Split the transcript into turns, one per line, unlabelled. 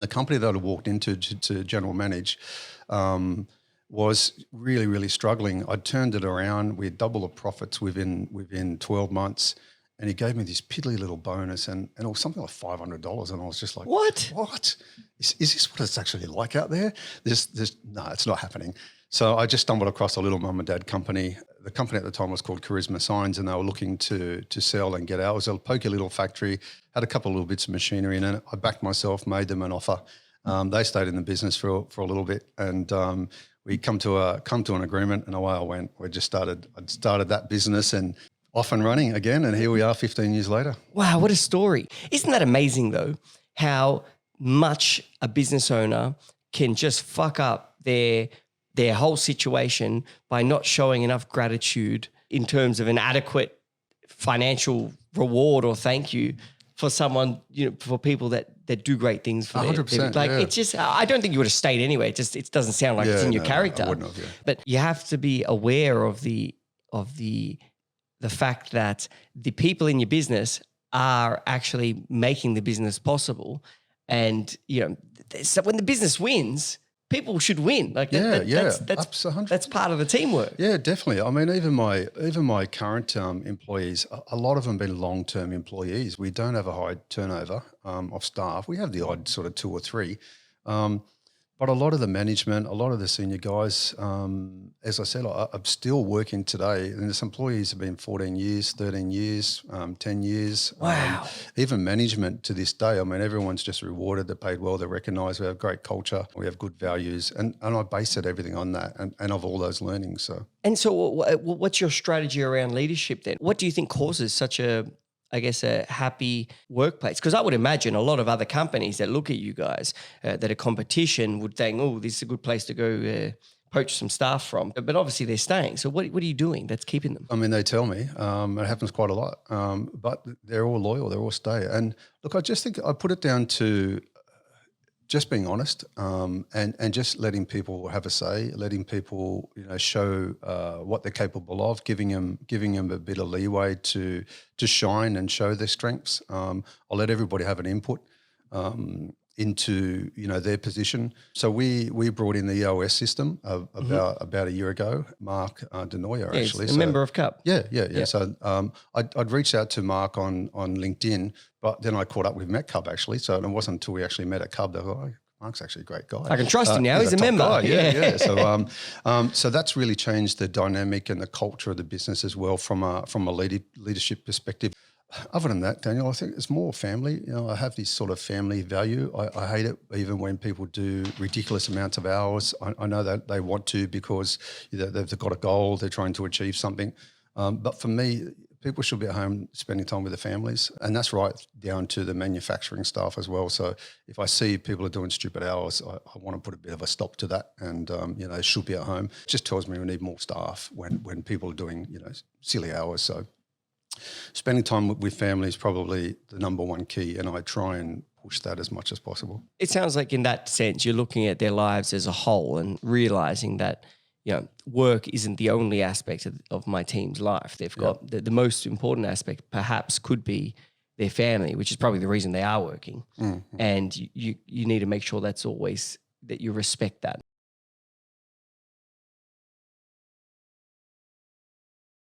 The company that I walked into to general manage was really, really struggling. I turned it around. We had double the profits within 12 months. And he gave me this piddly little bonus and it was something like $500. And I was just like,
what?
Is this what it's actually like out there? No, it's not happening. So I just stumbled across a little mum and dad company. The company at the time was called Charisma Signs, and they were looking to sell and get out. It was a pokey little factory, had a couple of little bits of machinery in it. I backed myself, made them an offer. They stayed in the business for a little bit, and we come to an agreement, and away I went. I started that business and off and running again, and here we are 15 years later.
Wow, what a story. Isn't that amazing though, how much a business owner can just fuck up their whole situation by not showing enough gratitude in terms of an adequate financial reward or thank you for someone, for people that do great things for
100%.
Like, it's just, I don't think you would have stayed anyway. It doesn't sound like it's in your character.
I wouldn't have, yeah.
But you have to be aware of the fact that the people in your business are actually making the business possible. And, so when the business wins, people should win. Like that's part of the teamwork.
Yeah, definitely. I mean, even my current employees, a lot of them have been long-term employees. We don't have a high turnover of staff. We have the odd sort of 2 or 3. But a lot of the management, a lot of the senior guys, as I said, I'm still working today. And this employees have been 14 years, 13 years, 10 years.
Wow.
Even management to this day, I mean, everyone's just rewarded. They're paid well. They're recognised. We have great culture. We have good values. And I base everything on that and of all those learnings.
So what's your strategy around leadership then? What do you think causes such a happy workplace? Because I would imagine a lot of other companies that look at you guys, that are competition, would think, oh, this is a good place to go poach some staff from. But obviously they're staying. So what are you doing that's keeping them?
I mean, they tell me it happens quite a lot, but they're all loyal. They're all stay. And look, I just think I put it down to just being honest and just letting people have a say, letting people show what they're capable of, giving them a bit of leeway to shine and show their strengths. I'll let everybody have an input into their position. So we brought in the EOS system about a year ago. Mark Denoyer actually,
he's a member of CUB.
Yeah. So I'd reached out to Mark on LinkedIn, but then I caught up with CUB actually. So it wasn't until we actually met at CUB that I thought, Mark's actually a great guy.
I can trust him now. He's a member.
Guy. Yeah. So that's really changed the dynamic and the culture of the business as well from a leadership perspective. Other than that, Daniel, I think it's more family. I have this sort of family value. I hate it even when people do ridiculous amounts of hours. I know that they want to because they've got a goal, they're trying to achieve something. But for me, people should be at home spending time with their families, and that's right down to the manufacturing staff as well. So if I see people are doing stupid hours, I want to put a bit of a stop to that, and they should be at home. It just tells me we need more staff when people are doing silly hours. So spending time with family is probably the number one key, and I try and push that as much as possible.
It sounds like in that sense you're looking at their lives as a whole and realising that work isn't the only aspect of my team's life. They've got the most important aspect perhaps could be their family, which is probably the reason they are working. Mm-hmm. And you need to make sure that's always that you respect that.